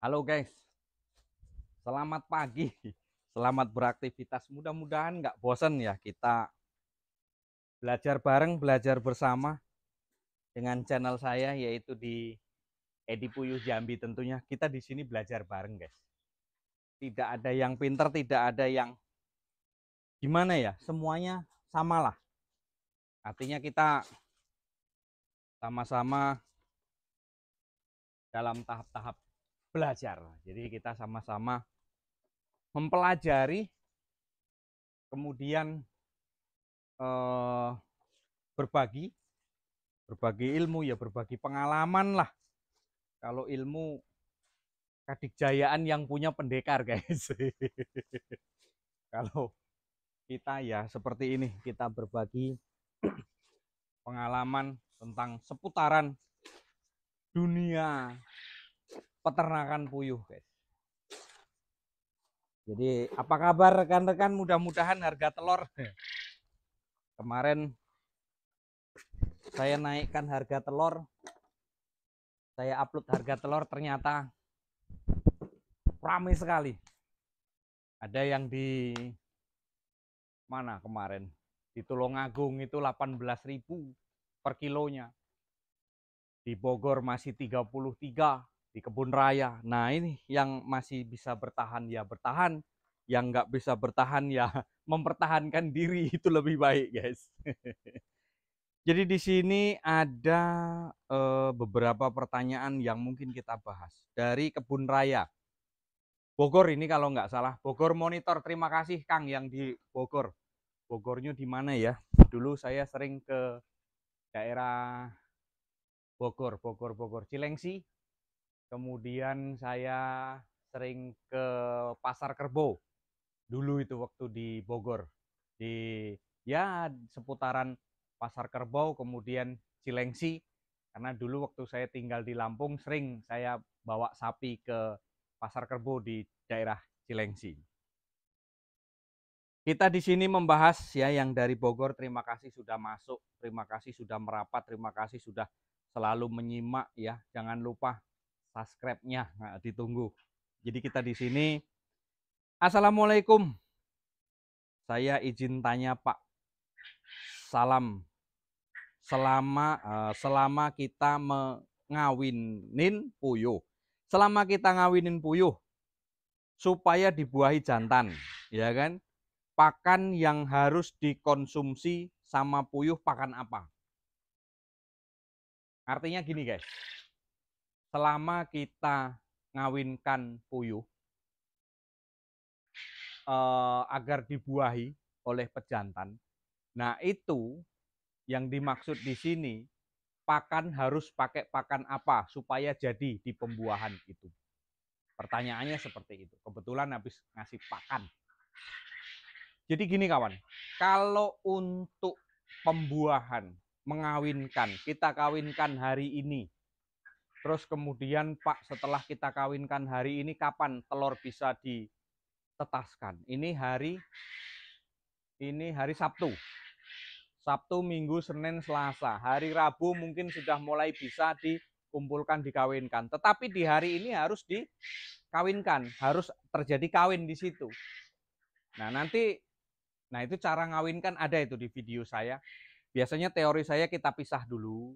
Halo guys, selamat pagi, selamat beraktivitas. Mudah-mudahan nggak bosan ya kita belajar bareng, belajar bersama dengan channel saya yaitu di Edi Puyuh Jambi tentunya. Kita di sini belajar bareng guys. Tidak ada yang pinter, tidak ada yang gimana ya, semuanya samalah. Artinya kita sama-sama dalam tahap-tahap belajar. Jadi kita sama-sama mempelajari, kemudian eh, berbagi berbagi ilmu ya, berbagi pengalaman lah. Kalau ilmu kadikjayaan yang punya pendekar guys. Kalau kita ya seperti ini, kita berbagi pengalaman tentang seputaran dunia peternakan puyuh guys. Jadi apa kabar rekan-rekan, mudah-mudahan harga telur kemarin saya naikkan harga telur, saya upload harga telur, ternyata ramai sekali. Ada yang di mana kemarin di Tulungagung itu 18.000 per kilonya, di Bogor masih 33, di Kebun Raya. Nah ini yang masih bisa bertahan ya bertahan, yang nggak bisa bertahan ya mempertahankan diri itu lebih baik guys. Jadi di sini ada beberapa pertanyaan yang mungkin kita bahas dari Kebun Raya Bogor ini kalau nggak salah. Bogor Monitor, terima kasih Kang yang di Bogor. Bogornya di mana ya? Dulu saya sering ke daerah Bogor Cilengsi. Kemudian saya sering ke Pasar Kerbo. Dulu itu waktu di Bogor. Di ya seputaran Pasar Kerbo, kemudian Cilengsi. Karena dulu waktu saya tinggal di Lampung sering saya bawa sapi ke Pasar Kerbo di daerah Cilengsi. Kita di sini membahas ya yang dari Bogor, terima kasih sudah masuk, terima kasih sudah merapat, terima kasih sudah selalu menyimak ya. Jangan lupa subscribe-nya, nah, ditunggu. Jadi kita di sini, Assalamualaikum. Saya izin tanya Pak, salam. Selama kita mengawinin puyuh, selama kita ngawinin puyuh supaya dibuahi jantan, ya kan? Pakan yang harus dikonsumsi sama puyuh pakan apa? Artinya gini guys, selama kita ngawinkan puyuh agar dibuahi oleh pejantan, nah itu yang dimaksud di sini, pakan harus pakai pakan apa supaya jadi di pembuahan itu. Pertanyaannya seperti itu. Kebetulan habis ngasih pakan. Jadi gini kawan, kalau untuk pembuahan, mengawinkan, kita kawinkan hari ini, terus kemudian Pak setelah kita kawinkan hari ini kapan telur bisa ditetaskan? Ini hari Sabtu. Sabtu, Minggu, Senin, Selasa. Hari Rabu mungkin sudah mulai bisa dikumpulkan, dikawinkan. Tetapi di hari ini harus dikawinkan, harus terjadi kawin di situ. Nah, nah itu cara ngawinkan ada itu di video saya. Biasanya teori saya kita pisah dulu.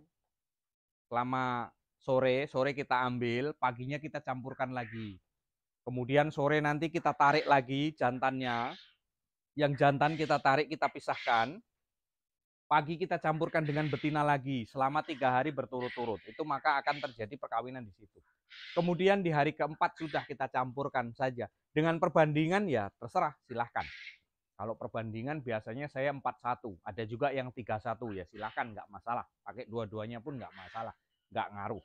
Selama sore kita ambil, paginya kita campurkan lagi. Kemudian sore nanti kita tarik lagi jantannya. Yang jantan kita tarik, kita pisahkan. Pagi kita campurkan dengan betina lagi selama 3 hari berturut-turut. Itu maka akan terjadi perkawinan di situ. Kemudian di hari keempat sudah kita campurkan saja. Dengan perbandingan ya terserah, silahkan. Kalau perbandingan biasanya saya 4-1. Ada juga yang 3-1 ya silahkan, nggak masalah. Pakai dua-duanya pun nggak masalah, nggak ngaruh.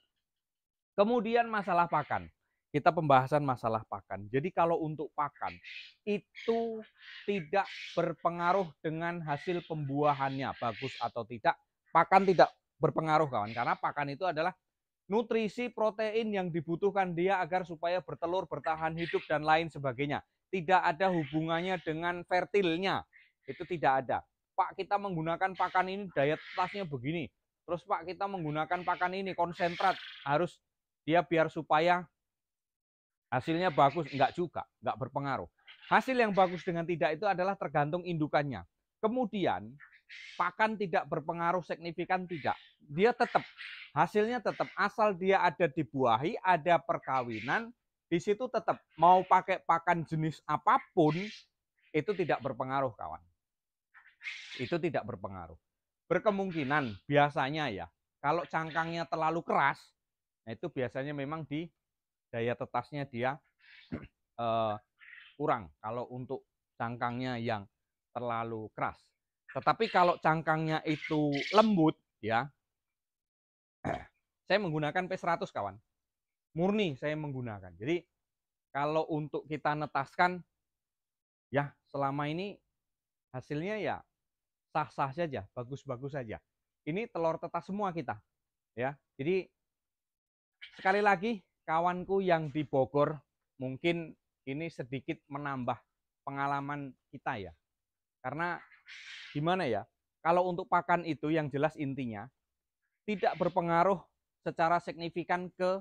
Kemudian masalah pakan. Kita pembahasan masalah pakan. Jadi kalau untuk pakan itu tidak berpengaruh dengan hasil pembuahannya bagus atau tidak. Pakan tidak berpengaruh kawan, karena pakan itu adalah nutrisi protein yang dibutuhkan dia agar supaya bertelur, bertahan hidup dan lain sebagainya. Tidak ada hubungannya dengan fertilnya. Itu tidak ada. Pak, kita menggunakan pakan ini daya tetasnya begini. Terus Pak, kita menggunakan pakan ini konsentrat, harus dia biar supaya Hasilnya bagus, enggak juga, enggak berpengaruh. Hasil yang bagus dengan tidak itu adalah tergantung indukannya. Kemudian pakan tidak berpengaruh signifikan tidak. Dia tetap, hasilnya tetap, asal dia ada dibuahi, ada perkawinan, di situ tetap mau pakai pakan jenis apapun itu tidak berpengaruh kawan. Itu tidak berpengaruh. Berkemungkinan biasanya ya, kalau cangkangnya terlalu keras, nah itu biasanya memang di daya tetasnya dia kurang kalau untuk cangkangnya yang terlalu keras. Tetapi kalau cangkangnya itu lembut ya, saya menggunakan P100 kawan. Murni saya menggunakan. Jadi kalau untuk kita netaskan ya selama ini hasilnya ya sah-sah saja, bagus-bagus saja. Ini telur tetas semua kita ya. Jadi sekali lagi kawanku yang di Bogor mungkin ini sedikit menambah pengalaman kita ya. Karena gimana ya? Kalau untuk pakan itu yang jelas intinya tidak berpengaruh secara signifikan ke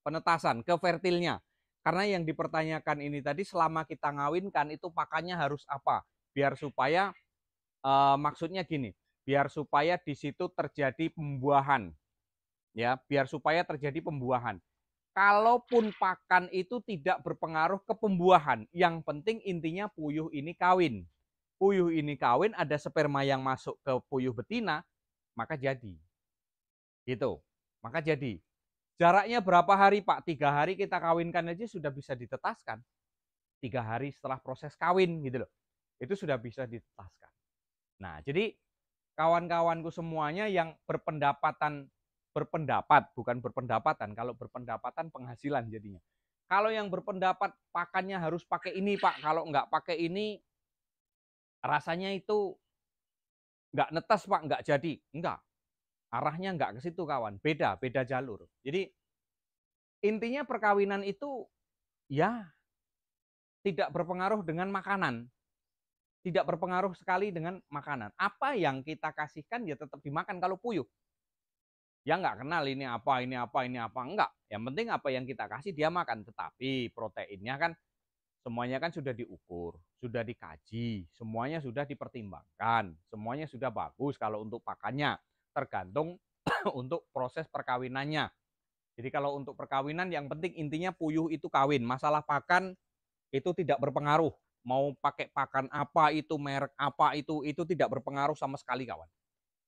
penetasan, ke fertilnya. Karena yang dipertanyakan ini tadi selama kita ngawinkan itu pakannya harus apa? Biar supaya maksudnya gini, biar supaya di situ terjadi pembuahan. Ya, biar supaya terjadi pembuahan. Kalaupun pakan itu tidak berpengaruh ke pembuahan, yang penting intinya puyuh ini kawin. Puyuh ini kawin, ada sperma yang masuk ke puyuh betina, maka jadi. Gitu. Maka jadi. Jaraknya berapa hari Pak? 3 hari kita kawinkan aja sudah bisa ditetaskan. 3 hari setelah proses kawin gitu loh. Itu sudah bisa ditetaskan. Nah, jadi kawan-kawanku semuanya yang berpendapat, bukan berpendapatan. Kalau berpendapatan penghasilan jadinya. Kalau yang berpendapat pakannya harus pakai ini Pak, kalau nggak pakai ini rasanya itu nggak netes Pak, nggak jadi. Enggak, arahnya nggak ke situ kawan, beda jalur. Jadi intinya perkawinan itu ya tidak berpengaruh dengan makanan. Tidak berpengaruh sekali dengan makanan. Apa yang kita kasihkan ya tetap dimakan kalau puyuh. Ya nggak kenal ini apa, ini apa, ini apa. Enggak. Yang penting apa yang kita kasih dia makan. Tetapi proteinnya kan semuanya kan sudah diukur, sudah dikaji, semuanya sudah dipertimbangkan, semuanya sudah bagus kalau untuk pakannya. Tergantung untuk proses perkawinannya. Jadi kalau untuk perkawinan yang penting intinya puyuh itu kawin. Masalah pakan itu tidak berpengaruh. Mau pakai pakan apa itu, merek apa itu tidak berpengaruh sama sekali kawan.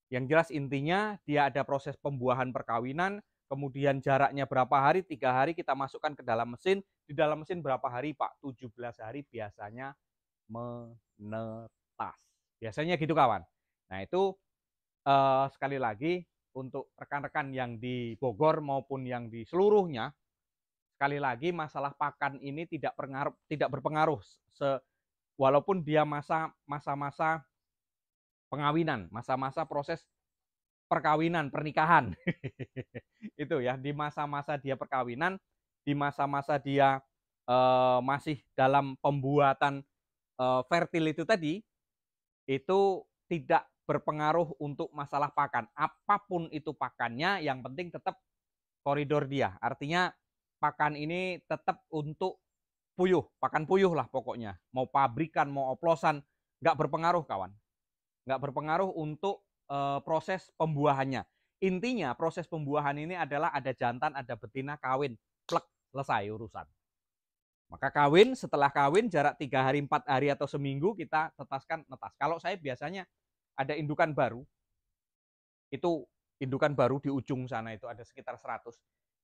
Yang jelas intinya dia ada proses pembuahan perkawinan, kemudian jaraknya berapa hari, 3 hari kita masukkan ke dalam mesin. Di dalam mesin berapa hari Pak? 17 hari biasanya menetas. Biasanya gitu kawan. Nah itu sekali lagi untuk rekan-rekan yang di Bogor maupun yang di seluruhnya, sekali lagi masalah pakan ini tidak berpengaruh walaupun dia masa-masa pengawinan, masa-masa proses perkawinan, pernikahan. Itu ya, di masa-masa dia perkawinan, di masa-masa dia masih dalam pembuatan fertil itu tadi, itu tidak berpengaruh untuk masalah pakan. Apapun itu pakannya, yang penting tetap koridor dia. Artinya pakan ini tetap untuk puyuh, pakan puyuh lah pokoknya. Mau pabrikan, mau oplosan, nggak berpengaruh kawan. Nggak berpengaruh untuk proses pembuahannya. Intinya proses pembuahan ini adalah ada jantan, ada betina, kawin, plek, selesai urusan. Maka kawin, setelah kawin jarak 3 hari, 4 hari atau seminggu kita tetaskan netas. Kalau saya biasanya ada indukan baru, itu indukan baru di ujung sana itu ada sekitar 100.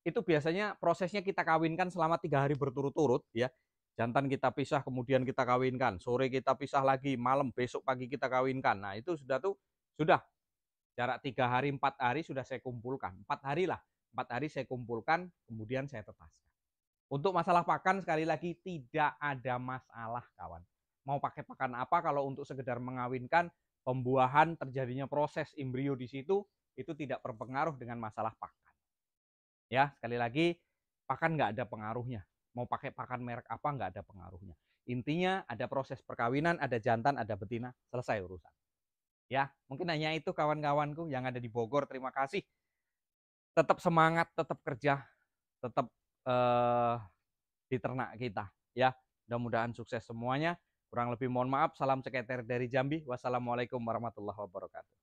Itu biasanya prosesnya kita kawinkan selama 3 hari berturut-turut ya. Jantan kita pisah kemudian kita kawinkan, sore kita pisah lagi, malam besok pagi kita kawinkan. Nah, itu sudah jarak 3 hari, 4 hari sudah saya kumpulkan. 4 hari lah. 4 hari saya kumpulkan, kemudian saya tetaskan. Untuk masalah pakan sekali lagi tidak ada masalah kawan. Mau pakai pakan apa kalau untuk sekedar mengawinkan, pembuahan, terjadinya proses embrio di situ, itu tidak berpengaruh dengan masalah pakan. Ya, sekali lagi pakan nggak ada pengaruhnya. Mau pakai pakan merek apa nggak ada pengaruhnya. Intinya ada proses perkawinan, ada jantan, ada betina, selesai urusan. Ya, mungkin hanya itu kawan-kawanku yang ada di Bogor. Terima kasih. Tetap semangat, tetap kerja, tetap eh, di ternak kita ya. Mudah-mudahan sukses semuanya. Kurang lebih mohon maaf. Salam ceketer dari Jambi. Wassalamualaikum warahmatullahi wabarakatuh.